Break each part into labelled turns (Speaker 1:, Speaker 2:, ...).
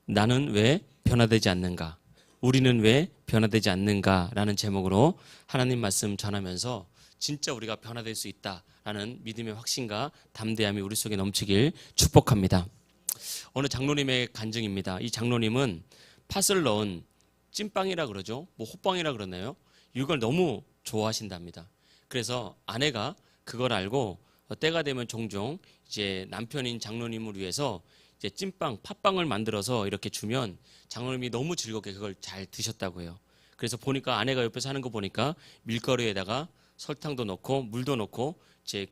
Speaker 1: 나는 왜 변화되지 않는가? 우리는 왜 변화되지 않는가? 라는 제목으로 하나님 말씀 전하면서 진짜 우리가 변화될 수 있다라는 믿음의 확신과 담대함이 우리 속에 넘치길 축복합니다. 어느 장로님의 간증입니다. 이 장로님은 팥을 넣은 찐빵이라 그러죠. 호빵이라 그러나요? 이걸 너무 좋아하신답니다. 그래서 아내가 그걸 알고 때가 되면 종종 이제 남편인 장로님을 위해서 이제 찐빵, 팥빵을 만들어서 이렇게 주면 장로님이 너무 즐겁게 그걸 잘 드셨다고 해요. 그래서 보니까 아내가 옆에서 하는 거 보니까 밀가루에다가 설탕도 넣고 물도 넣고 이제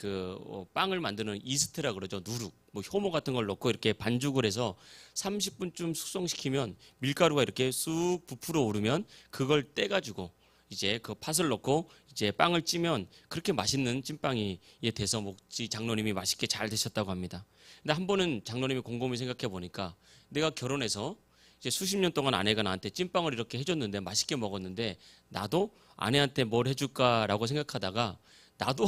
Speaker 1: 빵을 만드는 이스트라 그러죠. 누룩, 효모 같은 걸 넣고 이렇게 반죽을 해서 30분쯤 숙성시키면 밀가루가 이렇게 쑥 부풀어 오르면 그걸 떼가지고 이제 그 팥을 넣고 이제 빵을 찌면 그렇게 맛있는 찐빵이 돼서 장로님이 맛있게 잘 드셨다고 합니다. 근데 한 번은 장로님이 곰곰이 생각해 보니까 내가 결혼해서 이제 수십 년 동안 아내가 나한테 찐빵을 이렇게 해줬는데 맛있게 먹었는데 나도 아내한테 뭘 해줄까라고 생각하다가 나도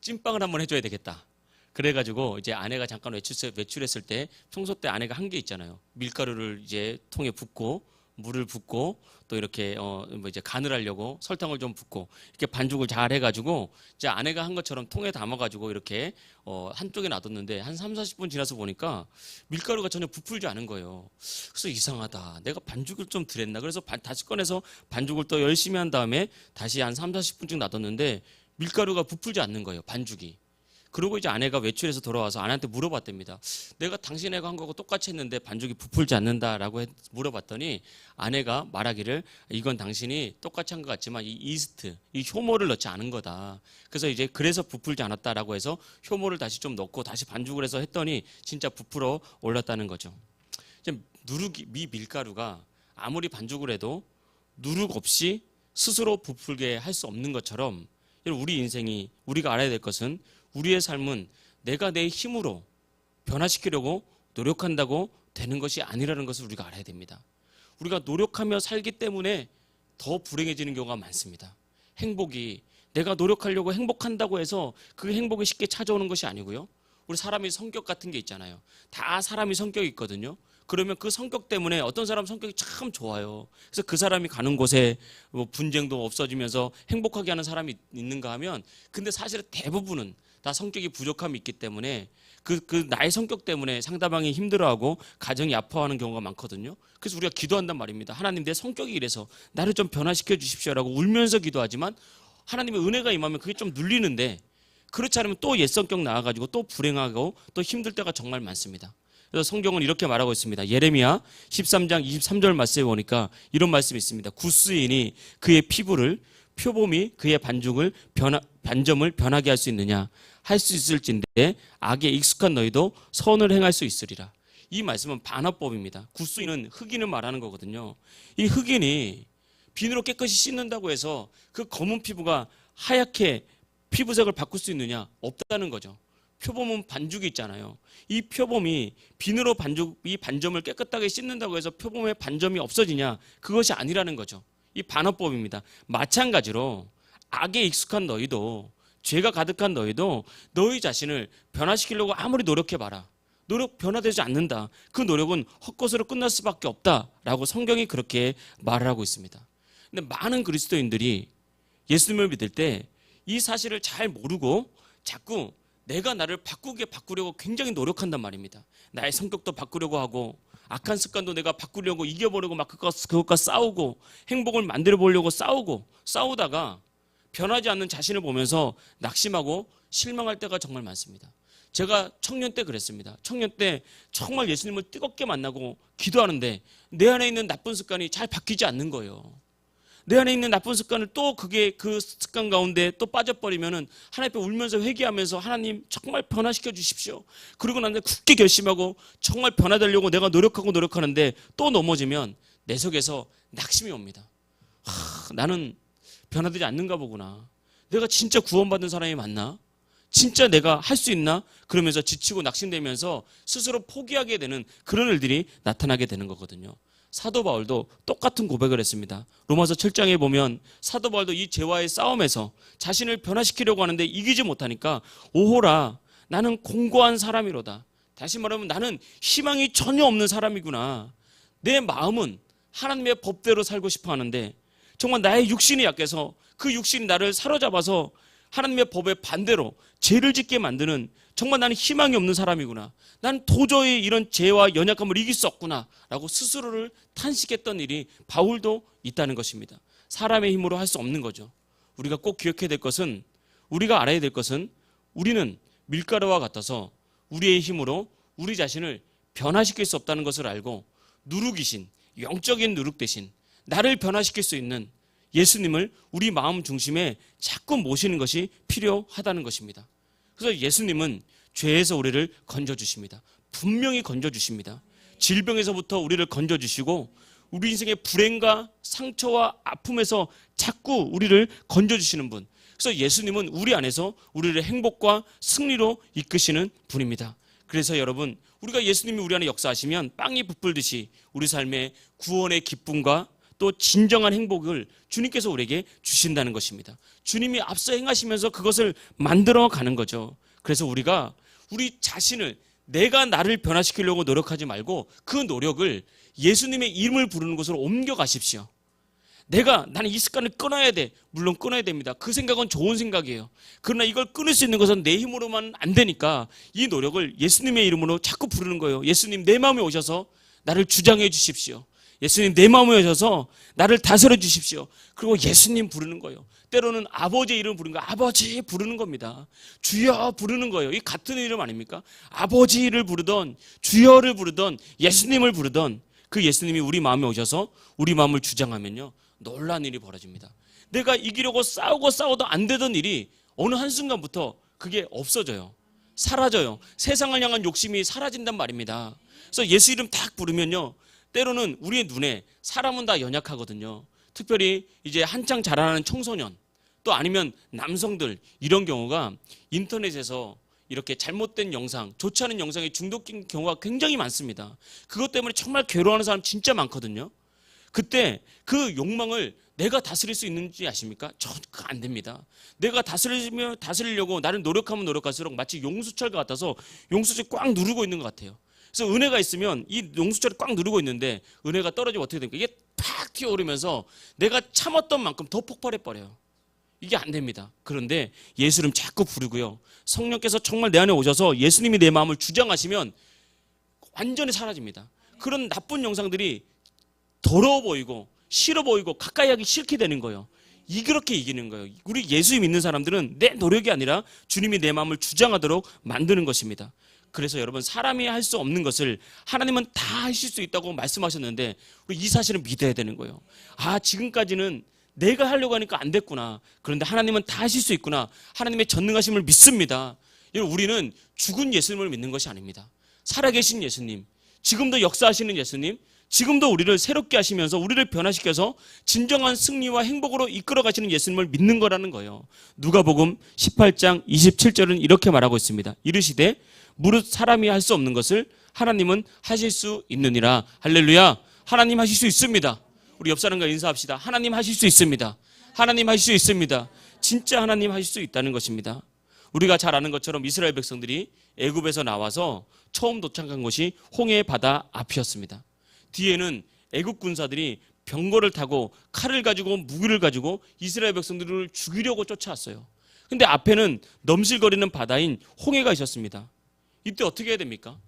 Speaker 1: 찐빵을 한번 해줘야 되겠다. 그래가지고 이제 아내가 잠깐 외출했을 때 평소 때 아내가 한 게 있잖아요. 밀가루를 이제 통에 붓고 물을 붓고 또 이렇게 이제 간을 하려고 설탕을 좀 붓고 이렇게 반죽을 잘 해가지고 이제 아내가 한 것처럼 통에 담아가지고 이렇게 한쪽에 놔뒀는데 한 30-40분 지나서 보니까 밀가루가 전혀 부풀지 않은 거예요. 그래서 이상하다. 내가 반죽을 좀 덜했나. 그래서 다시 꺼내서 반죽을 또 열심히 한 다음에 다시 한 30-40분쯤 놔뒀는데 밀가루가 부풀지 않는 거예요. 반죽이. 그리고 이제 아내가 외출해서 돌아와서 아내한테 물어봤답니다. 내가 당신애가 한 거하고 똑같이 했는데 반죽이 부풀지 않는다라고 물어봤더니 아내가 말하기를 이건 당신이 똑같이 한 것 같지만 이 이스트, 이 효모를 넣지 않은 거다. 그래서 부풀지 않았다라고 해서 효모를 다시 좀 넣고 다시 반죽을 해서 했더니 진짜 부풀어 올랐다는 거죠. 이제 밀가루가 아무리 반죽을 해도 누룩 없이 스스로 부풀게 할 수 없는 것처럼 우리 인생이 우리가 알아야 될 것은 우리의 삶은 내가 내 힘으로 변화시키려고 노력한다고 되는 것이 아니라는 것을 우리가 알아야 됩니다. 우리가 노력하며 살기 때문에 더 불행해지는 경우가 많습니다. 행복이 내가 노력하려고 행복한다고 해서 그 행복이 쉽게 찾아오는 것이 아니고요. 우리 사람이 성격 같은 게 있잖아요. 다 사람이 성격이 있거든요. 그러면 그 성격 때문에 어떤 사람 성격이 참 좋아요. 그래서 그 사람이 가는 곳에 분쟁도 없어지면서 행복하게 하는 사람이 있는가 하면 근데 사실 대부분은 다 성격이 부족함이 있기 때문에 나의 성격 때문에 상대방이 힘들어하고 가정이 아파하는 경우가 많거든요. 그래서 우리가 기도한단 말입니다. 하나님 내 성격이 이래서 나를 좀 변화시켜 주십시오라고 울면서 기도하지만 하나님의 은혜가 임하면 그게 좀 눌리는데 그렇지 않으면 또 옛 성격 나와가지고 또 불행하고 또 힘들 때가 정말 많습니다. 그래서 성경은 이렇게 말하고 있습니다. 예레미야 13장 23절 말씀에 보니까 이런 말씀이 있습니다. 굿스인이 그의 피부를 표범이 그의 반점을 변하게 할 수 있느냐? 할 수 있을진데 악에 익숙한 너희도 선을 행할 수 있으리라. 이 말씀은 반어법입니다. 굿스인은 흑인을 말하는 거거든요. 이 흑인이 비누로 깨끗이 씻는다고 해서 그 검은 피부가 하얗게 피부색을 바꿀 수 있느냐? 없다는 거죠. 표범은 반죽이 있잖아요. 이 표범이 비누로 이 반점을 깨끗하게 씻는다고 해서 표범의 반점이 없어지냐? 그것이 아니라는 거죠. 이 반어법입니다. 마찬가지로 악에 익숙한 너희도 죄가 가득한 너희도 너희 자신을 변화시키려고 아무리 노력해봐라. 변화되지 않는다. 그 노력은 헛것으로 끝날 수밖에 없다라고 성경이 그렇게 말을 하고 있습니다. 근데 많은 그리스도인들이 예수님을 믿을 때 이 사실을 잘 모르고 자꾸 내가 나를 바꾸려고 굉장히 노력한단 말입니다. 나의 성격도 바꾸려고 하고 악한 습관도 내가 바꾸려고 이겨보려고 막 그것과 싸우고 행복을 만들어 보려고 싸우다가 변하지 않는 자신을 보면서 낙심하고 실망할 때가 정말 많습니다. 제가 청년 때 그랬습니다. 청년 때 정말 예수님을 뜨겁게 만나고 기도하는데 내 안에 있는 나쁜 습관이 잘 바뀌지 않는 거예요. 내 안에 있는 나쁜 습관을 또 그 습관 가운데 또 빠져버리면은 하나님 앞에 울면서 회개하면서 하나님 정말 변화시켜 주십시오. 그리고 난 굳게 결심하고 정말 변화되려고 내가 노력하는데 또 넘어지면 내 속에서 낙심이 옵니다. 나는 변화되지 않는가 보구나. 내가 진짜 구원받은 사람이 맞나? 진짜 내가 할 수 있나? 그러면서 지치고 낙심되면서 스스로 포기하게 되는 그런 일들이 나타나게 되는 거거든요. 사도 바울도 똑같은 고백을 했습니다. 로마서 7장에 보면 사도 바울도 이 죄와의 싸움에서 자신을 변화시키려고 하는데 이기지 못하니까 오호라 나는 공고한 사람이로다. 다시 말하면 나는 희망이 전혀 없는 사람이구나. 내 마음은 하나님의 법대로 살고 싶어 하는데 정말 나의 육신이 약해서 그 육신이 나를 사로잡아서 하나님의 법에 반대로 죄를 짓게 만드는, 정말 나는 희망이 없는 사람이구나, 난 도저히 이런 죄와 연약함을 이길 수 없구나 라고 스스로를 탄식했던 일이 바울도 있다는 것입니다. 사람의 힘으로 할 수 없는 거죠. 우리가 꼭 기억해야 될 것은, 우리가 알아야 될 것은, 우리는 밀가루와 같아서 우리의 힘으로 우리 자신을 변화시킬 수 없다는 것을 알고, 누룩이신, 영적인 누룩 대신 나를 변화시킬 수 있는 예수님을 우리 마음 중심에 자꾸 모시는 것이 필요하다는 것입니다. 그래서 예수님은 죄에서 우리를 건져주십니다. 분명히 건져주십니다. 질병에서부터 우리를 건져주시고, 우리 인생의 불행과 상처와 아픔에서 자꾸 우리를 건져주시는 분. 그래서 예수님은 우리 안에서 우리를 행복과 승리로 이끄시는 분입니다. 그래서 여러분, 우리가 예수님이 우리 안에 역사하시면 빵이 부풀듯이 우리 삶의 구원의 기쁨과 또 진정한 행복을 주님께서 우리에게 주신다는 것입니다. 주님이 앞서 행하시면서 그것을 만들어 가는 거죠. 그래서 우리가 우리 자신을, 내가 나를 변화시키려고 노력하지 말고 그 노력을 예수님의 이름을 부르는 곳으로 옮겨 가십시오. 나는 이 습관을 끊어야 돼. 물론 끊어야 됩니다. 그 생각은 좋은 생각이에요. 그러나 이걸 끊을 수 있는 것은 내 힘으로만 안 되니까 이 노력을 예수님의 이름으로 자꾸 부르는 거예요. 예수님, 내 마음에 오셔서 나를 주장해 주십시오. 예수님, 내 마음에 오셔서 나를 다스려 주십시오. 그리고 예수님 부르는 거예요. 때로는 아버지의 이름 부르는 거, 아버지 부르는 겁니다. 주여 부르는 거예요. 이 같은 이름 아닙니까? 아버지를 부르던, 주여를 부르던, 예수님을 부르던 그 예수님이 우리 마음에 오셔서 우리 마음을 주장하면요, 놀라운 일이 벌어집니다. 내가 이기려고 싸워도 안 되던 일이 어느 한순간부터 그게 없어져요. 사라져요. 세상을 향한 욕심이 사라진단 말입니다. 그래서 예수 이름 딱 부르면요, 때로는 우리의 눈에, 사람은 다 연약하거든요. 특별히 이제 한창 자라나는 청소년, 또 아니면 남성들, 이런 경우가 인터넷에서 이렇게 잘못된 영상, 좋지 않은 영상에 중독된 경우가 굉장히 많습니다. 그것 때문에 정말 괴로워하는 사람 진짜 많거든요. 그때 그 욕망을 내가 다스릴 수 있는지 아십니까? 안 됩니다. 내가 다스리려고 나를 노력하면 노력할수록 마치 용수철과 같아서 용수철 꽉 누르고 있는 것 같아요. 그래서 은혜가 있으면 이 용수철을 꽉 누르고 있는데 은혜가 떨어지면 어떻게 됩니까? 이게 팍 튀어오르면서 내가 참았던 만큼 더 폭발해버려요. 이게 안 됩니다. 그런데 예수 이름 자꾸 부르고요, 성령께서 정말 내 안에 오셔서 예수님이 내 마음을 주장하시면 완전히 사라집니다. 그런 나쁜 영상들이 더러워 보이고 싫어 보이고 가까이 하기 싫게 되는 거예요. 그렇게 이기는 거예요. 우리 예수 믿는 사람들은 내 노력이 아니라 주님이 내 마음을 주장하도록 만드는 것입니다. 그래서 여러분, 사람이 할 수 없는 것을 하나님은 다 하실 수 있다고 말씀하셨는데 우리 이 사실을 믿어야 되는 거예요. 지금까지는 내가 하려고 하니까 안 됐구나. 그런데 하나님은 다 하실 수 있구나. 하나님의 전능하심을 믿습니다. 여러분, 우리는 죽은 예수님을 믿는 것이 아닙니다. 살아계신 예수님, 지금도 역사하시는 예수님, 지금도 우리를 새롭게 하시면서 우리를 변화시켜서 진정한 승리와 행복으로 이끌어 가시는 예수님을 믿는 거라는 거예요. 누가복음 18장 27절은 이렇게 말하고 있습니다. 이르시되 무릇 사람이 할 수 없는 것을 하나님은 하실 수 있느니라. 할렐루야. 하나님 하실 수 있습니다. 우리 옆 사람과 인사합시다. 하나님 하실 수 있습니다. 하나님 하실 수 있습니다. 진짜 하나님 하실 수 있다는 것입니다. 우리가 잘 아는 것처럼 이스라엘 백성들이 애굽에서 나와서 처음 도착한 곳이 홍해 바다 앞이었습니다. 뒤에는 애굽 군사들이 병거를 타고 칼을 가지고 무기를 가지고 이스라엘 백성들을 죽이려고 쫓아왔어요. 근데 앞에는 넘실거리는 바다인 홍해가 있었습니다. 이때 어떻게 해야 됩니까?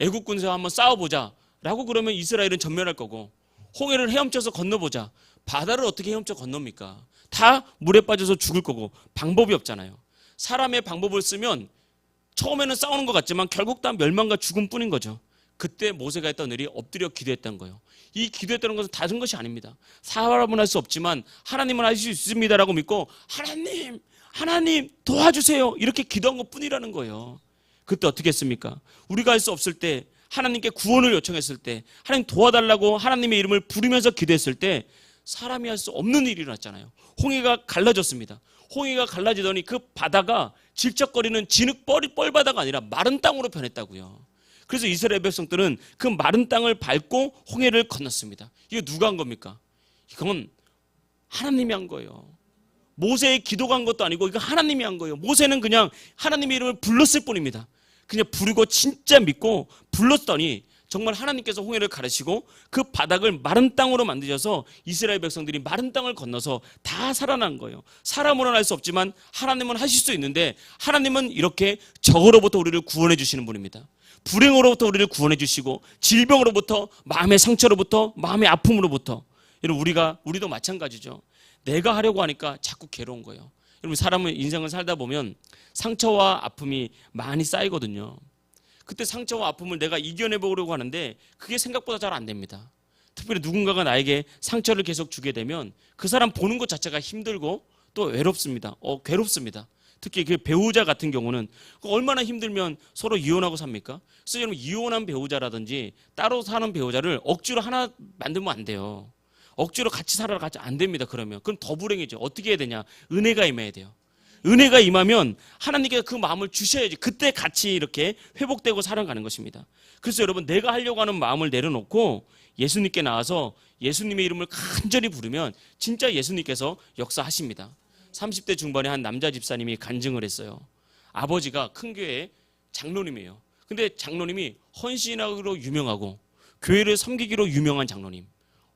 Speaker 1: 애굽 군사와 한번 싸워보자 라고 그러면 이스라엘은 전멸할 거고, 홍해를 헤엄쳐서 건너보자, 바다를 어떻게 헤엄쳐 건넙니까? 다 물에 빠져서 죽을 거고 방법이 없잖아요. 사람의 방법을 쓰면 처음에는 싸우는 것 같지만 결국 다 멸망과 죽음뿐인 거죠. 그때 모세가 했던 일이 엎드려 기도했던 거예요. 이 기도했다는 것은 다른 것이 아닙니다. 사람은 할 수 없지만 하나님은 하실 수 있습니다라고 믿고 하나님 도와주세요 이렇게 기도한 것뿐이라는 거예요. 그때 어떻게 했습니까? 우리가 할 수 없을 때, 하나님께 구원을 요청했을 때, 하나님 도와달라고 하나님의 이름을 부르면서 기도했을 때 사람이 할 수 없는 일이 일어났잖아요. 홍해가 갈라졌습니다. 홍해가 갈라지더니 그 바다가 질척거리는 진흙 뻘바다가 아니라 마른 땅으로 변했다고요. 그래서 이스라엘 백성들은 그 마른 땅을 밟고 홍해를 건넜습니다. 이거 누가 한 겁니까? 이건 하나님이 한 거예요. 모세의 기도가 한 것도 아니고 이거 하나님이 한 거예요. 모세는 그냥 하나님의 이름을 불렀을 뿐입니다. 그냥 부르고 진짜 믿고 불렀더니 정말 하나님께서 홍해를 가르시고 그 바닥을 마른 땅으로 만드셔서 이스라엘 백성들이 마른 땅을 건너서 다 살아난 거예요. 사람으로는 할 수 없지만 하나님은 하실 수 있는데, 하나님은 이렇게 적으로부터 우리를 구원해 주시는 분입니다. 불행으로부터 우리를 구원해 주시고, 질병으로부터, 마음의 상처로부터, 마음의 아픔으로부터. 여러분, 우리도 마찬가지죠. 내가 하려고 하니까 자꾸 괴로운 거예요. 여러분, 사람은 인생을 살다 보면 상처와 아픔이 많이 쌓이거든요. 그때 상처와 아픔을 내가 이겨내보려고 하는데 그게 생각보다 잘 안 됩니다. 특별히 누군가가 나에게 상처를 계속 주게 되면 그 사람 보는 것 자체가 힘들고 또 외롭습니다. 괴롭습니다. 특히 그 배우자 같은 경우는 얼마나 힘들면 서로 이혼하고 삽니까? 그래서 여러분, 이혼한 배우자라든지 따로 사는 배우자를 억지로 하나 만들면 안 돼요. 억지로 같이 살아라 같이 안 됩니다. 그러면 그럼 더 불행해져. 어떻게 해야 되냐? 은혜가 임해야 돼요. 은혜가 임하면 하나님께서 그 마음을 주셔야지 그때 같이 이렇게 회복되고 살아가는 것입니다. 그래서 여러분, 내가 하려고 하는 마음을 내려놓고 예수님께 나와서 예수님의 이름을 간절히 부르면 진짜 예수님께서 역사하십니다. 30대 중반에 한 남자 집사님이 간증을 했어요. 아버지가 큰 교회 장로님이에요. 근데 장로님이 헌신학으로 유명하고 교회를 섬기기로 유명한 장로님.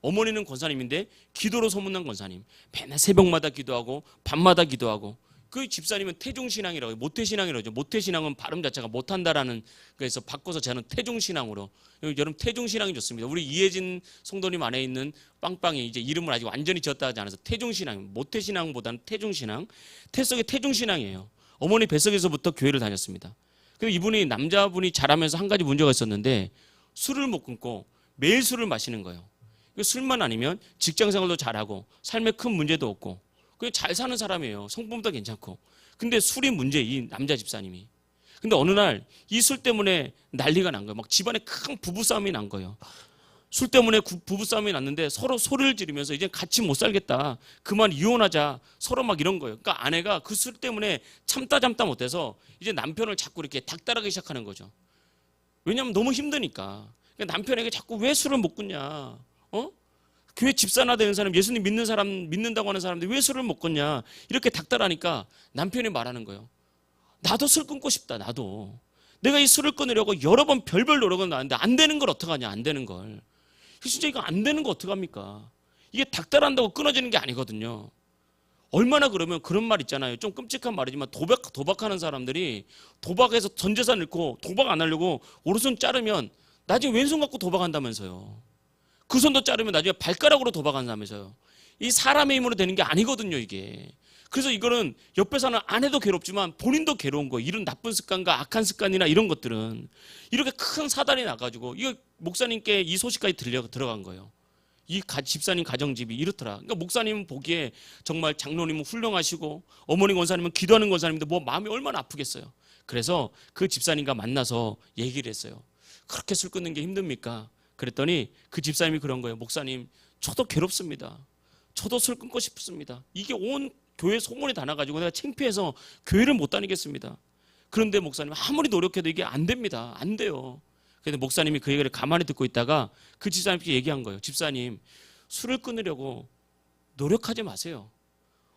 Speaker 1: 어머니는 권사님인데 기도로 소문난 권사님. 맨날 새벽마다 기도하고 밤마다 기도하고. 그 집사님은 태중신앙이라고 해요. 모태신앙이라고 하죠. 모태신앙은 발음 자체가 못한다라는, 그래서 바꿔서 저는 태중신앙으로. 여러분, 태중신앙이 좋습니다. 우리 이혜진 성도님 안에 있는 빵빵이 이제 이름을 아직 완전히 지었다 하지 않아서 태중신앙, 모태신앙보다는 태중신앙. 태 속에 태중신앙이에요. 어머니 뱃속에서부터 교회를 다녔습니다. 근데 이분이, 남자분이 자라면서 한 가지 문제가 있었는데 술을 못 끊고 매일 술을 마시는 거예요. 술만 아니면 직장생활도 잘하고 삶에 큰 문제도 없고 그냥 잘 사는 사람이에요. 성품도 괜찮고. 근데 술이 문제, 이 남자 집사님이. 근데 어느 날 이 술 때문에 난리가 난 거예요. 막 집안에 큰 부부싸움이 난 거예요. 술 때문에 부부싸움이 났는데 서로 소리를 지르면서 이제 같이 못 살겠다. 그만 이혼하자. 서로 막 이런 거예요. 그러니까 아내가 그 술 때문에 참다 못해서 이제 남편을 자꾸 이렇게 닥달하기 시작하는 거죠. 왜냐하면 너무 힘드니까. 그러니까 남편에게 자꾸 왜 술을 못 끊냐. 교회 집사나 되는 사람, 예수님 믿는 사람, 믿는다고 하는 사람들 왜 술을 못 끊냐. 이렇게 닥달하니까 남편이 말하는 거예요. 나도 술 끊고 싶다. 나도. 내가 이 술을 끊으려고 여러 번 별별 노력을 나왔는데 안 되는 걸 어떡하냐. 안 되는 걸. 진짜 이거 안 되는 거 어떡합니까? 이게 닥달한다고 끊어지는 게 아니거든요. 얼마나 그러면 그런 말 있잖아요. 좀 끔찍한 말이지만 도박하는 사람들이 도박해서 전 재산 잃고 도박 안 하려고 오른손 자르면 나중에 왼손 갖고 도박한다면서요. 그 손도 자르면 나중에 발가락으로 도박한다면서요. 이 사람의 힘으로 되는 게 아니거든요, 이게. 그래서 이거는 옆에 사는 아내도 괴롭지만 본인도 괴로운 거예요. 이런 나쁜 습관과 악한 습관이나 이런 것들은. 이렇게 큰 사단이 나가지고 이거 목사님께 이 소식까지 들어간 거예요. 이 집사님 가정집이 이렇더라. 그러니까 목사님은 보기에 정말 장로님은 훌륭하시고 어머니 권사님은 기도하는 권사님인데 뭐 마음이 얼마나 아프겠어요. 그래서 그 집사님과 만나서 얘기를 했어요. 그렇게 술 끊는 게 힘듭니까? 그랬더니 그 집사님이 그런 거예요. 목사님, 저도 괴롭습니다. 저도 술 끊고 싶습니다. 이게 온 교회 소문이 다 나가지고 내가 창피해서 교회를 못 다니겠습니다. 그런데 목사님, 아무리 노력해도 이게 안 됩니다. 안 돼요. 그런데 목사님이 그 얘기를 가만히 듣고 있다가 그 집사님께 얘기한 거예요. 집사님, 술을 끊으려고 노력하지 마세요.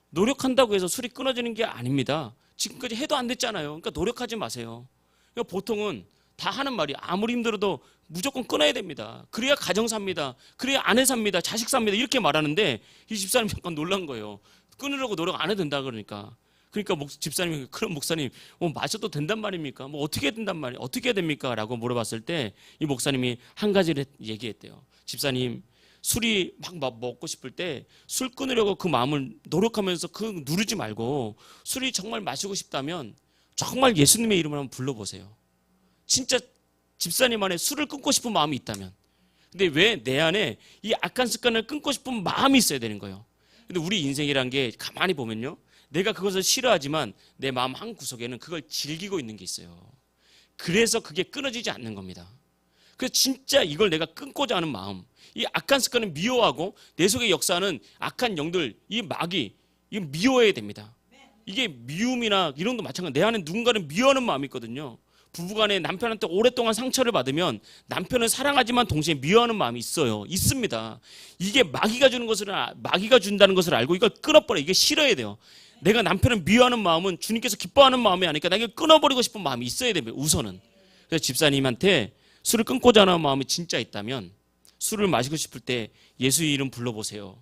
Speaker 1: 노력한다고 해서 술이 끊어지는 게 아닙니다. 지금까지 해도 안 됐잖아요. 그러니까 노력하지 마세요. 그러니까 보통은 다 하는 말이 아무리 힘들어도 무조건 끊어야 됩니다. 그래야 가정 삽니다. 그래야 아내 삽니다. 자식 삽니다. 이렇게 말하는데 이 집사님 약간 놀란 거예요. 끊으려고 노력 안 해도 된다 그러니까. 그러니까 집사님이, 그럼 목사님 마셔도 된단 말입니까? 뭐 어떻게 된단 말이에요? 어떻게 해야 됩니까? 라고 물어봤을 때 이 목사님이 한 가지를 얘기했대요. 집사님, 술이 막 먹고 싶을 때 술 끊으려고 그 마음을 노력하면서 그 누르지 말고 술이 정말 마시고 싶다면 정말 예수님의 이름을 한번 불러보세요. 진짜 집사님 안에 술을 끊고 싶은 마음이 있다면. 근데 왜 내 안에 이 악한 습관을 끊고 싶은 마음이 있어야 되는 거예요. 근데 우리 인생이란 게 가만히 보면요, 내가 그것을 싫어하지만 내 마음 한 구석에는 그걸 즐기고 있는 게 있어요. 그래서 그게 끊어지지 않는 겁니다. 그래서 진짜 이걸 내가 끊고자 하는 마음, 이 악한 습관을 미워하고 내 속에 역사하는 악한 영들, 이 마귀, 이거 미워해야 됩니다. 이게 미움이나 이런 것도 마찬가지예요. 내 안에 누군가를 미워하는 마음이 있거든요. 부부간에 남편한테 오랫동안 상처를 받으면 남편을 사랑하지만 동시에 미워하는 마음이 있어요. 있습니다. 이게 마귀가 준다는 것을 알고 이걸 끊어버려. 이게 싫어야 돼요. 내가 남편을 미워하는 마음은 주님께서 기뻐하는 마음이 아니니까 내가 끊어버리고 싶은 마음이 있어야 됩니다. 우선은. 그래서 집사님한테 술을 끊고자 하는 마음이 진짜 있다면 술을 마시고 싶을 때 예수의 이름 불러보세요.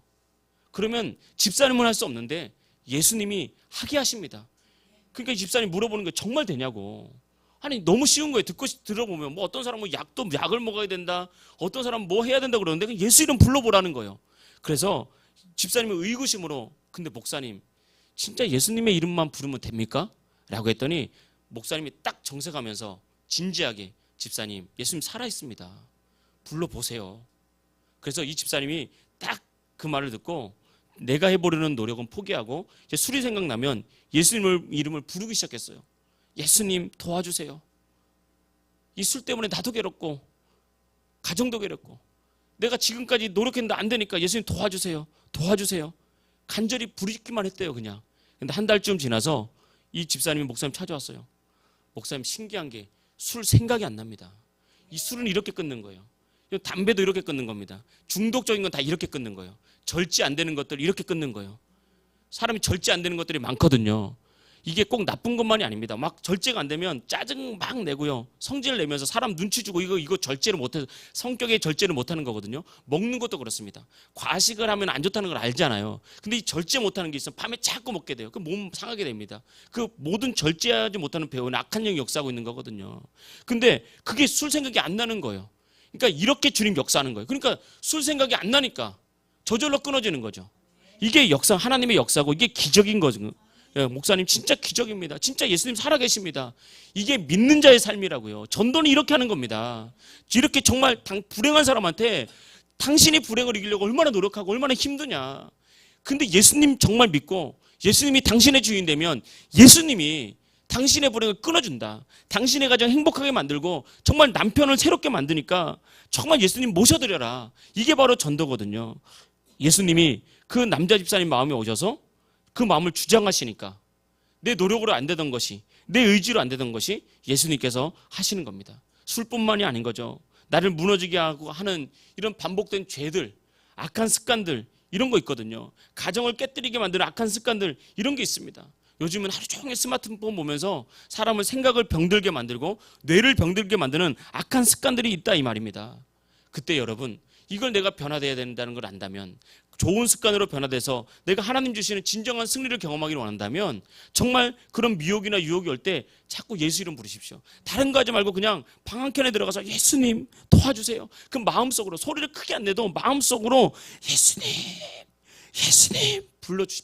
Speaker 1: 그러면 집사님은 할 수 없는데 예수님이 하게 하십니다. 그러니까 이 집사님 물어보는 게 정말 되냐고. 아니 너무 쉬운 거예요. 들어보면 뭐 어떤 사람은 약을 먹어야 된다, 어떤 사람은 뭐 해야 된다 그러는데 그냥 예수 이름 불러보라는 거예요. 그래서 집사님이 의구심으로 근데 목사님 진짜 예수님의 이름만 부르면 됩니까? 라고 했더니 목사님이 딱 정색하면서 진지하게 집사님 예수님 살아있습니다. 불러보세요. 그래서 이 집사님이 딱 그 말을 듣고 내가 해보려는 노력은 포기하고 이제 술이 생각나면 예수님의 이름을 부르기 시작했어요. 예수님 도와주세요. 이 술 때문에 나도 괴롭고 가정도 괴롭고 내가 지금까지 노력했는데 안 되니까 예수님 도와주세요. 도와주세요. 간절히 부르기만 했대요 그냥. 근데 한 달쯤 지나서 이 집사님이 목사님 찾아왔어요. 목사님 신기한 게 술 생각이 안 납니다. 이 술은 이렇게 끊는 거예요. 담배도 이렇게 끊는 겁니다. 중독적인 건 다 이렇게 끊는 거예요. 절제 안 되는 것들 이렇게 끊는 거예요. 사람이 절제 안 되는 것들이 많거든요. 이게 꼭 나쁜 것만이 아닙니다. 막 절제가 안 되면 짜증 막 내고요. 성질 내면서 사람 눈치 주고 이거 절제를 못해서 성격에 절제를 못하는 거거든요. 먹는 것도 그렇습니다. 과식을 하면 안 좋다는 걸 알잖아요. 근데 이 절제 못하는 게 있으면 밤에 자꾸 먹게 돼요. 그 몸 상하게 됩니다. 그 모든 절제하지 못하는 배우는 악한 영이 역사하고 있는 거거든요. 근데 그게 술 생각이 안 나는 거예요. 그러니까 이렇게 주님 역사하는 거예요. 그러니까 술 생각이 안 나니까 저절로 끊어지는 거죠. 이게 역사, 하나님의 역사고 이게 기적인 거죠. 예, 목사님 진짜 기적입니다. 진짜 예수님 살아계십니다. 이게 믿는 자의 삶이라고요. 전도는 이렇게 하는 겁니다. 이렇게 정말 불행한 사람한테 당신이 불행을 이기려고 얼마나 노력하고 얼마나 힘드냐. 근데 예수님 정말 믿고 예수님이 당신의 주인 되면 예수님이 당신의 불행을 끊어준다. 당신의 가정 행복하게 만들고 정말 남편을 새롭게 만드니까 정말 예수님 모셔드려라. 이게 바로 전도거든요. 예수님이 그 남자 집사님 마음에 오셔서 그 마음을 주장하시니까 내 노력으로 안 되던 것이 내 의지로 안 되던 것이 예수님께서 하시는 겁니다. 술뿐만이 아닌 거죠. 나를 무너지게 하고 하는 이런 반복된 죄들, 악한 습관들 이런 거 있거든요. 가정을 깨뜨리게 만드는 악한 습관들 이런 게 있습니다. 요즘은 하루 종일 스마트폰 보면서 사람을 생각을 병들게 만들고 뇌를 병들게 만드는 악한 습관들이 있다 이 말입니다. 그때 여러분 이걸 내가 변화돼야 된다는 걸 안다면 좋은 습관으로 변화돼서 내가 하나님 주시는 진정한 승리를 경험하기를 원한다면 정말 그런 미혹이나 유혹이 올 때 자꾸 예수 이름 부르십시오. 다른 거 하지 말고 그냥 방 한켠에 들어가서 예수님 도와주세요. 그 마음속으로 소리를 크게 안 내도 마음속으로 예수님 예수님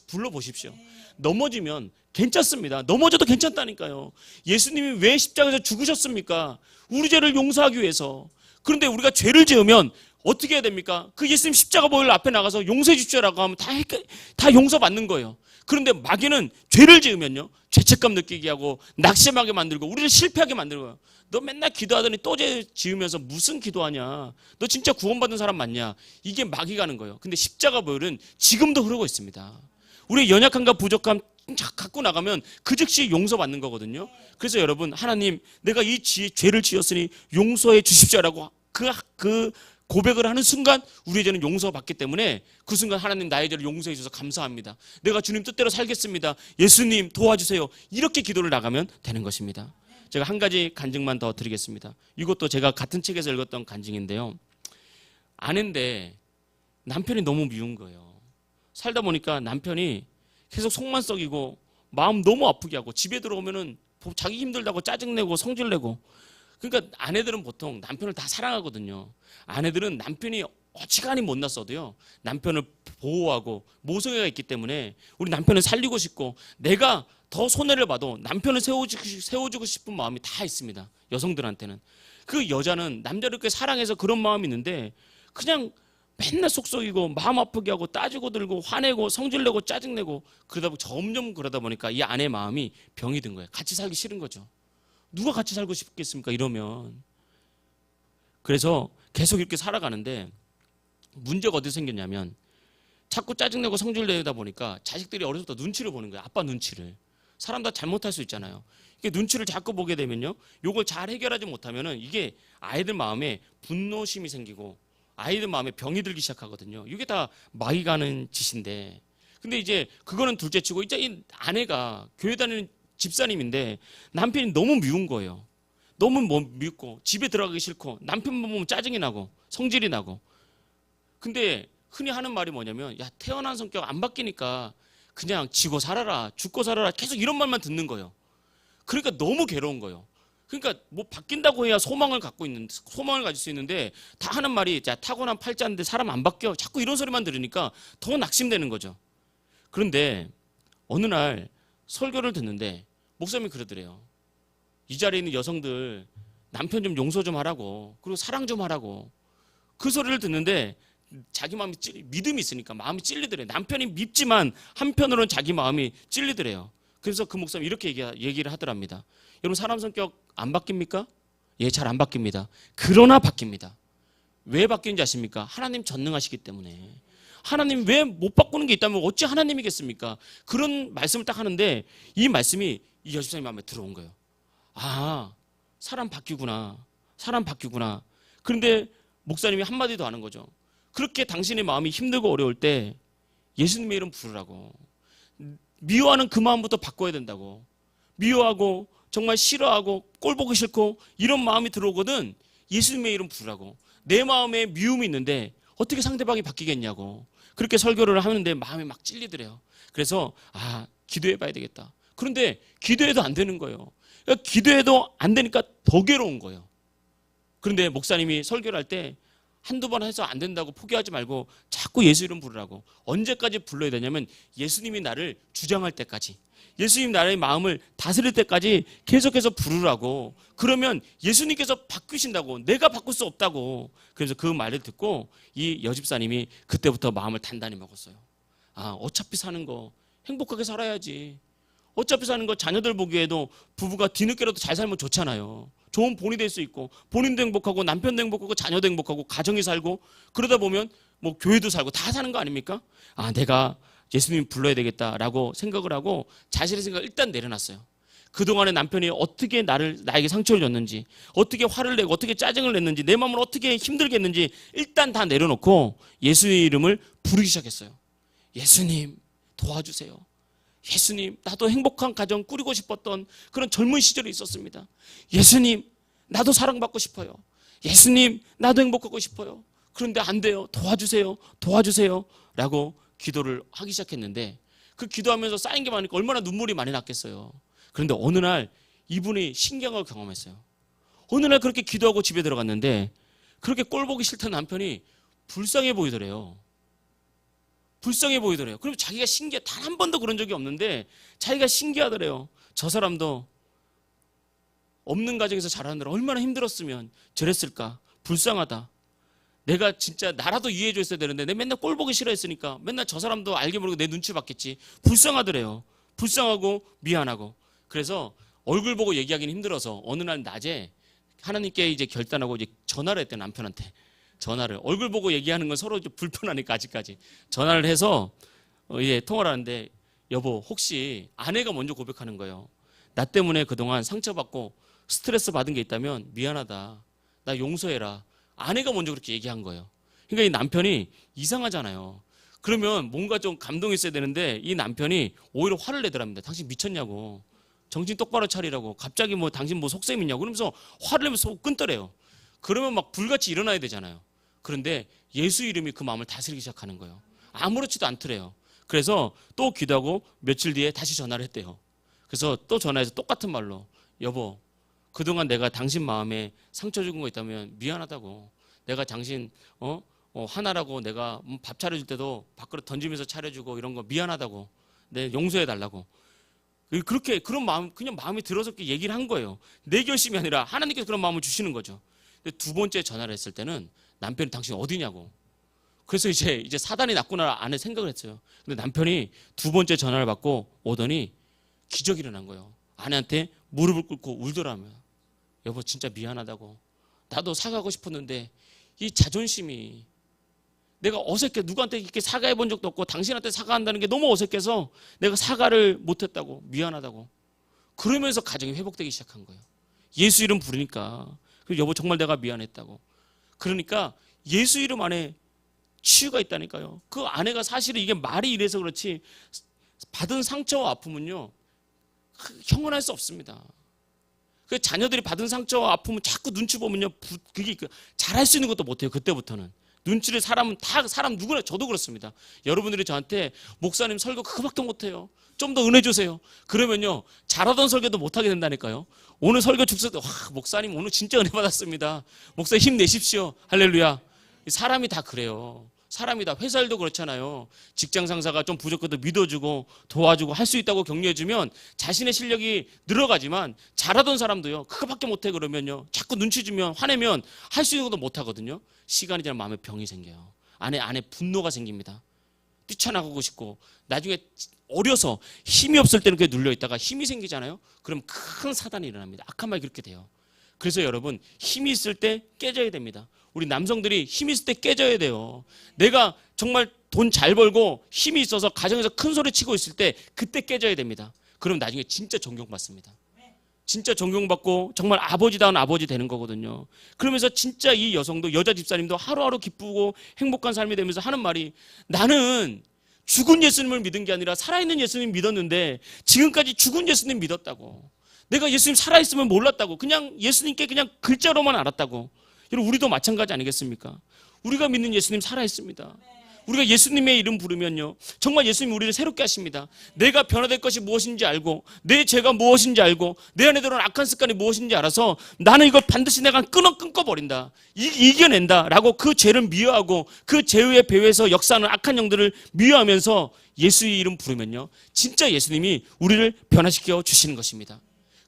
Speaker 1: 불러보십시오. 넘어지면 괜찮습니다. 넘어져도 괜찮다니까요. 예수님이 왜 십자가에서 죽으셨습니까? 우리 죄를 용서하기 위해서. 그런데 우리가 죄를 지으면 어떻게 해야 됩니까? 그 예수님 십자가 보혈 앞에 나가서 용서해 주십시오라고 하면 다 용서받는 거예요. 그런데 마귀는 죄를 지으면요 죄책감 느끼게 하고 낙심하게 만들고 우리를 실패하게 만들고요. 너 맨날 기도하더니 또 죄 지으면서 무슨 기도하냐? 너 진짜 구원받은 사람 맞냐? 이게 마귀가 하는 거예요. 근데 십자가 보혈은 지금도 흐르고 있습니다. 우리의 연약함과 부족함 갖고 나가면 그 즉시 용서받는 거거든요. 그래서 여러분 하나님 내가 이 죄를 지었으니 용서해 주십시오라고 그 고백을 하는 순간 우리의 죄는 용서받기 때문에 그 순간 하나님 나의 죄를 용서해 주셔서 감사합니다. 내가 주님 뜻대로 살겠습니다. 예수님 도와주세요. 이렇게 기도를 나가면 되는 것입니다. 제가 한 가지 간증만 더 드리겠습니다. 이것도 제가 같은 책에서 읽었던 간증인데요. 아는데 남편이 너무 미운 거예요. 살다 보니까 남편이 계속 속만 썩이고 마음 너무 아프게 하고 집에 들어오면은 자기 힘들다고 짜증내고 성질내고. 그러니까 아내들은 보통 남편을 다 사랑하거든요. 아내들은 남편이 어지간히 못났어도요 남편을 보호하고 모성애가 있기 때문에 우리 남편을 살리고 싶고 내가 더 손해를 봐도 남편을 세워주고 싶은 마음이 다 있습니다. 여성들한테는. 그 여자는 남자를 이렇게 사랑해서 그런 마음이 있는데 그냥 맨날 속썩이고 마음 아프게 하고 따지고 들고 화내고 성질내고 짜증내고 점점 그러다 보니까 이 아내 마음이 병이 든 거예요. 같이 살기 싫은 거죠. 누가 같이 살고 싶겠습니까? 이러면. 그래서 계속 이렇게 살아가는데 문제가 어디서 생겼냐면 자꾸 짜증내고 성질내다 보니까 자식들이 어려서 부터 눈치를 보는 거예요. 아빠 눈치를. 사람 다 잘못할 수 있잖아요. 이게 눈치를 자꾸 보게 되면요. 이걸 잘 해결하지 못하면은 이게 아이들 마음에 분노심이 생기고 아이들 마음에 병이 들기 시작하거든요. 이게 다 마귀가 하는 짓인데. 근데 이제 그거는 둘째치고 이제 이 아내가 교회 다니는 집사님인데 남편이 너무 미운 거예요. 너무 뭐 밉고 집에 들어가기 싫고 남편만 보면 짜증이 나고 성질이 나고. 근데 흔히 하는 말이 뭐냐면 야 태어난 성격 안 바뀌니까 그냥 지고 살아라 죽고 살아라 계속 이런 말만 듣는 거예요. 그러니까 너무 괴로운 거예요. 그러니까 뭐 바뀐다고 해야 소망을 가질 수 있는데 다 하는 말이 야 타고난 팔자인데 사람 안 바뀌어 자꾸 이런 소리만 들으니까 더 낙심되는 거죠. 그런데 어느 날 설교를 듣는데 목사님이 그러더래요. 이 자리에 있는 여성들 남편 좀 용서 좀 하라고 그리고 사랑 좀 하라고. 그 소리를 듣는데 자기 마음이 믿음이 있으니까 마음이 찔리더래요. 남편이 밉지만 한편으로는 자기 마음이 찔리더래요. 그래서 그 목사님 이렇게 얘기를 하더랍니다. 여러분 사람 성격 안 바뀝니까? 예, 잘 안 바뀝니다. 그러나 바뀝니다. 왜 바뀌는지 아십니까? 하나님 전능하시기 때문에. 하나님 왜 못 바꾸는 게 있다면 어찌 하나님이겠습니까? 그런 말씀을 딱 하는데 이 말씀이 이 여집사님 마음에 들어온 거예요. 아, 사람 바뀌구나. 사람 바뀌구나. 그런데 목사님이 한마디 더 하는 거죠. 그렇게 당신의 마음이 힘들고 어려울 때 예수님의 이름 부르라고. 미워하는 그 마음부터 바꿔야 된다고. 미워하고 정말 싫어하고 꼴 보기 싫고 이런 마음이 들어오거든 예수님의 이름 부르라고. 내 마음에 미움이 있는데 어떻게 상대방이 바뀌겠냐고. 그렇게 설교를 하는데 마음이 막 찔리더래요. 그래서 기도해 봐야 되겠다. 그런데 기도해도 안 되는 거예요. 그러니까 기도해도 안 되니까 더 괴로운 거예요. 그런데 목사님이 설교를 할 때 한두 번 해서 안 된다고 포기하지 말고 자꾸 예수 이름 부르라고. 언제까지 불러야 되냐면 예수님이 나를 주장할 때까지, 예수님 나의 마음을 다스릴 때까지 계속해서 부르라고. 그러면 예수님께서 바꾸신다고. 내가 바꿀 수 없다고. 그래서 그 말을 듣고 이 여집사님이 그때부터 마음을 단단히 먹었어요. 어차피 사는 거 행복하게 살아야지. 어차피 사는 거 자녀들 보기에도 부부가 뒤늦게라도 잘 살면 좋잖아요. 좋은 본이 될 수 있고 본인도 행복하고 남편도 행복하고 자녀도 행복하고 가정이 살고 그러다 보면 뭐 교회도 살고 다 사는 거 아닙니까? 내가 예수님 불러야 되겠다라고 생각을 하고 자신의 생각을 일단 내려놨어요. 그동안에 남편이 어떻게 나에게 상처를 줬는지, 어떻게 화를 내고 어떻게 짜증을 냈는지, 내 마음을 어떻게 힘들게 했는지 일단 다 내려놓고 예수의 이름을 부르기 시작했어요. 예수님 도와주세요. 예수님 나도 행복한 가정 꾸리고 싶었던 그런 젊은 시절이 있었습니다. 예수님 나도 사랑받고 싶어요. 예수님 나도 행복하고 싶어요. 그런데 안 돼요. 도와주세요. 도와주세요. 라고 기도를 하기 시작했는데 그 기도하면서 쌓인 게 많으니까 얼마나 눈물이 많이 났겠어요. 그런데 어느 날 이분이 신경을 경험했어요. 어느 날 그렇게 기도하고 집에 들어갔는데 그렇게 꼴 보기 싫던 남편이 불쌍해 보이더래요. 불쌍해 보이더래요. 그럼 자기가 단 한 번도 그런 적이 없는데 자기가 신기하더래요. 저 사람도 없는 가정에서 자라느라 얼마나 힘들었으면 저랬을까. 불쌍하다. 내가 진짜 나라도 이해해 줬어야 되는데 내가 맨날 꼴 보기 싫어했으니까 맨날 저 사람도 알게 모르게 내 눈치 봤겠지. 불쌍하더래요. 불쌍하고 미안하고. 그래서 얼굴 보고 얘기하기는 힘들어서 어느 날 낮에 하나님께 이제 결단하고 이제 전화를 했대. 남편한테 전화를. 얼굴 보고 얘기하는 건 서로 좀 불편하니까 아직까지 전화를 해서 통화를 하는데 여보 혹시 아내가 먼저 고백하는 거예요. 나 때문에 그동안 상처받고 스트레스 받은 게 있다면 미안하다. 나 용서해라. 아내가 먼저 그렇게 얘기한 거예요. 그러니까 이 남편이 이상하잖아요. 그러면 뭔가 좀 감동이 있어야 되는데 이 남편이 오히려 화를 내더랍니다. 당신 미쳤냐고. 정신 똑바로 차리라고. 갑자기 뭐 당신 뭐 속셈 있냐고. 그러면서 화를 내면서 끊더래요. 그러면 막 불같이 일어나야 되잖아요. 그런데 예수 이름이 그 마음을 다스리기 시작하는 거예요. 아무렇지도 않더래요. 그래서 또 기도하고 며칠 뒤에 다시 전화를 했대요. 그래서 또 전화해서 똑같은 말로 여보 그동안 내가 당신 마음에 상처 준 거 있다면 미안하다고. 내가 당신 하나라고 내가 밥 차려줄 때도 밥그릇 던지면서 차려주고 이런 거 미안하다고. 내 용서해 달라고. 그렇게 그런 마음 그냥 마음이 들어서 얘기를 한 거예요. 내 결심이 아니라 하나님께서 그런 마음을 주시는 거죠. 근데 두 번째 전화를 했을 때는 남편이 당신 어디냐고. 그래서 이제 사단이 났구나 안에 생각을 했어요. 근데 남편이 두 번째 전화를 받고 오더니 기적이 일어난 거예요. 아내한테 무릎을 꿇고 울더라며. 여보 진짜 미안하다고. 나도 사과하고 싶었는데 이 자존심이 내가 어색해. 누구한테 이렇게 사과해 본 적도 없고 당신한테 사과한다는 게 너무 어색해서 내가 사과를 못했다고. 미안하다고. 그러면서 가정이 회복되기 시작한 거예요. 예수 이름 부르니까. 여보 정말 내가 미안했다고. 그러니까 예수 이름 안에 치유가 있다니까요. 그 아내가 사실은 이게 말이 이래서 그렇지 받은 상처와 아픔은요 형언할 수 없습니다. 그 자녀들이 받은 상처와 아픔은 자꾸 눈치 보면요, 그게 잘할 수 있는 것도 못해요. 그때부터는 눈치를 사람 누구나, 저도 그렇습니다. 여러분들이 저한테 목사님 설교 그거밖에 못해요, 좀 더 은혜 주세요, 그러면요 잘하던 설교도 못하게 된다니까요. 오늘 설교 축소 때, 와, 목사님 오늘 진짜 은혜 받았습니다, 목사님 힘내십시오, 할렐루야. 사람이 다 그래요. 사람이 다, 회사 일도 그렇잖아요. 직장 상사가 좀 부족해도 믿어주고 도와주고 할 수 있다고 격려해주면 자신의 실력이 늘어가지만, 잘하던 사람도요 그거밖에 못해 그러면요 자꾸 눈치 주면, 화내면 할 수 있는 것도 못하거든요. 시간이 지나면 마음에 병이 생겨요. 안에 분노가 생깁니다. 뛰쳐나가고 싶고, 나중에 어려서 힘이 없을 때는 그게 눌려있다가 힘이 생기잖아요. 그럼 큰 사단이 일어납니다. 악한 말이 그렇게 돼요. 그래서 여러분, 힘이 있을 때 깨져야 됩니다. 우리 남성들이 힘이 있을 때 깨져야 돼요. 내가 정말 돈 잘 벌고 힘이 있어서 가정에서 큰 소리 치고 있을 때 그때 깨져야 됩니다. 그럼 나중에 진짜 존경받습니다. 진짜 존경받고 정말 아버지다운 아버지 되는 거거든요. 그러면서 진짜 이 여성도, 여자 집사님도 하루하루 기쁘고 행복한 삶이 되면서 하는 말이, 나는 죽은 예수님을 믿은 게 아니라 살아있는 예수님 믿었는데 지금까지 죽은 예수님 믿었다고. 내가 예수님 살아있으면 몰랐다고. 그냥 예수님께 그냥 글자로만 알았다고. 여러분, 우리도 마찬가지 아니겠습니까? 우리가 믿는 예수님 살아있습니다. 우리가 예수님의 이름 부르면요 정말 예수님 우리를 새롭게 하십니다. 내가 변화될 것이 무엇인지 알고, 내 죄가 무엇인지 알고, 내 안에 들어온 악한 습관이 무엇인지 알아서 나는 이걸 반드시 내가 끊어버린다, 이겨낸다 라고 그 죄를 미워하고 그 죄의 배후에서 역사하는 악한 영들을 미워하면서 예수의 이름 부르면요 진짜 예수님이 우리를 변화시켜 주시는 것입니다.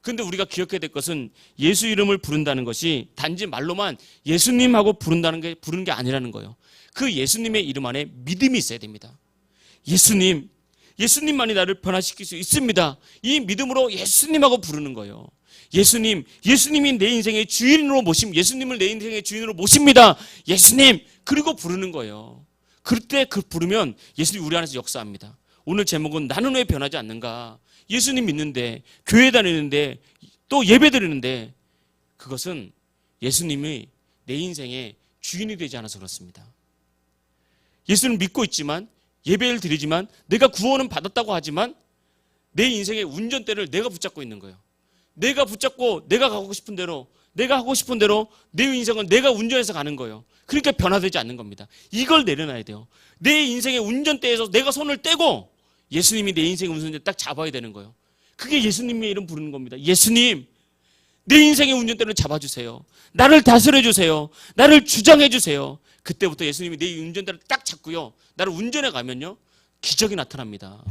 Speaker 1: 그런데 우리가 기억해야 될 것은, 예수 이름을 부른다는 것이 단지 말로만 예수님하고 부르는 게 아니라는 거예요. 그 예수님의 이름 안에 믿음이 있어야 됩니다. 예수님만이 나를 변화시킬 수 있습니다. 이 믿음으로 예수님하고 부르는 거예요. 예수님이 내 인생의 주인으로 예수님을 내 인생의 주인으로 모십니다. 예수님, 그리고 부르는 거예요. 그때 부르면 예수님이 우리 안에서 역사합니다. 오늘 제목은 나는 왜 변하지 않는가? 예수님 믿는데, 교회 다니는데, 또 예배 드리는데, 그것은 예수님이 내 인생의 주인이 되지 않아서 그렇습니다. 예수를 믿고 있지만, 예배를 드리지만, 내가 구원은 받았다고 하지만 내 인생의 운전대를 내가 붙잡고 있는 거예요. 내가 붙잡고 내가 가고 싶은 대로, 내가 하고 싶은 대로 내 인생은 내가 운전해서 가는 거예요. 그러니까 변화되지 않는 겁니다. 이걸 내려놔야 돼요. 내 인생의 운전대에서 내가 손을 떼고 예수님이 내 인생의 운전대 딱 잡아야 되는 거예요. 그게 예수님의 이름 부르는 겁니다. 예수님, 내 인생의 운전대를 잡아주세요. 나를 다스려주세요. 나를 주장해주세요. 그때부터 예수님이 내 운전대를 딱 잡고요, 나를 운전해 가면요 기적이 나타납니다.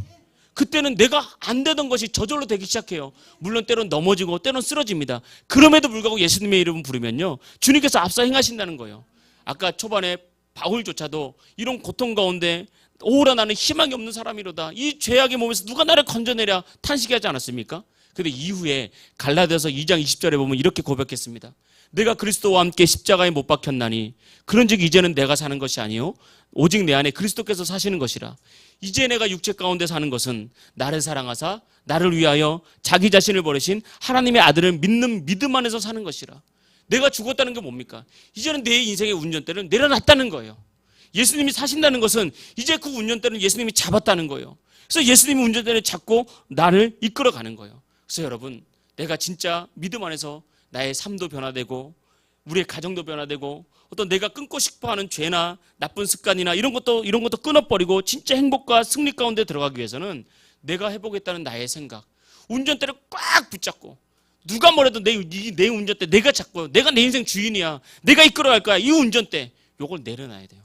Speaker 1: 그때는 내가 안 되던 것이 저절로 되기 시작해요. 물론 때론 넘어지고 때론 쓰러집니다. 그럼에도 불구하고 예수님의 이름을 부르면요 주님께서 앞서 행하신다는 거예요. 아까 초반에 바울조차도 이런 고통 가운데 오라 나는 희망이 없는 사람이로다, 이 죄악의 몸에서 누가 나를 건져내랴 탄식하지 않았습니까? 근데 이후에 갈라디아서 2장 20절에 보면 이렇게 고백했습니다. 내가 그리스도와 함께 십자가에 못 박혔나니 그런즉 이제는 내가 사는 것이 아니요 오직 내 안에 그리스도께서 사시는 것이라. 이제 내가 육체 가운데 사는 것은 나를 사랑하사 나를 위하여 자기 자신을 버리신 하나님의 아들을 믿는 믿음 안에서 사는 것이라. 내가 죽었다는 게 뭡니까? 이제는 내 인생의 운전대를 내려놨다는 거예요. 예수님이 사신다는 것은 이제 그 운전대를 예수님이 잡았다는 거예요. 그래서 예수님이 운전대를 잡고 나를 이끌어가는 거예요. 그래서 여러분, 내가 진짜 믿음 안에서 나의 삶도 변화되고 우리의 가정도 변화되고 어떤 내가 끊고 싶어하는 죄나 나쁜 습관이나 이런 것도 끊어버리고 진짜 행복과 승리 가운데 들어가기 위해서는 내가 해보겠다는 나의 생각, 운전대를 꽉 붙잡고, 누가 뭐래도 내 운전대 내가 잡고, 내가 내 인생 주인이야, 내가 이끌어갈 거야, 이 운전대, 요걸 내려놔야 돼요.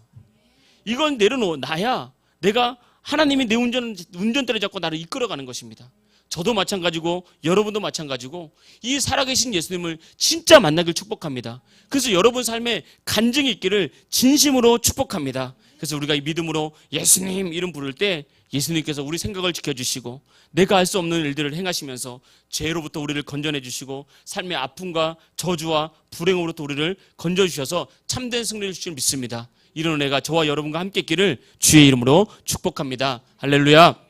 Speaker 1: 이건 내려놔야 내가, 하나님이 내 운전대를 잡고 나를 이끌어가는 것입니다. 저도 마찬가지고 여러분도 마찬가지고 이 살아계신 예수님을 진짜 만나길 축복합니다. 그래서 여러분 삶에 간증이 있기를 진심으로 축복합니다. 그래서 우리가 이 믿음으로 예수님 이름 부를 때 예수님께서 우리 생각을 지켜주시고 내가 할 수 없는 일들을 행하시면서 죄로부터 우리를 건져내 주시고 삶의 아픔과 저주와 불행으로부터 우리를 건져주셔서 참된 승리를 주실 믿습니다. 이런 은혜가 저와 여러분과 함께 있기를 주의 이름으로 축복합니다. 할렐루야.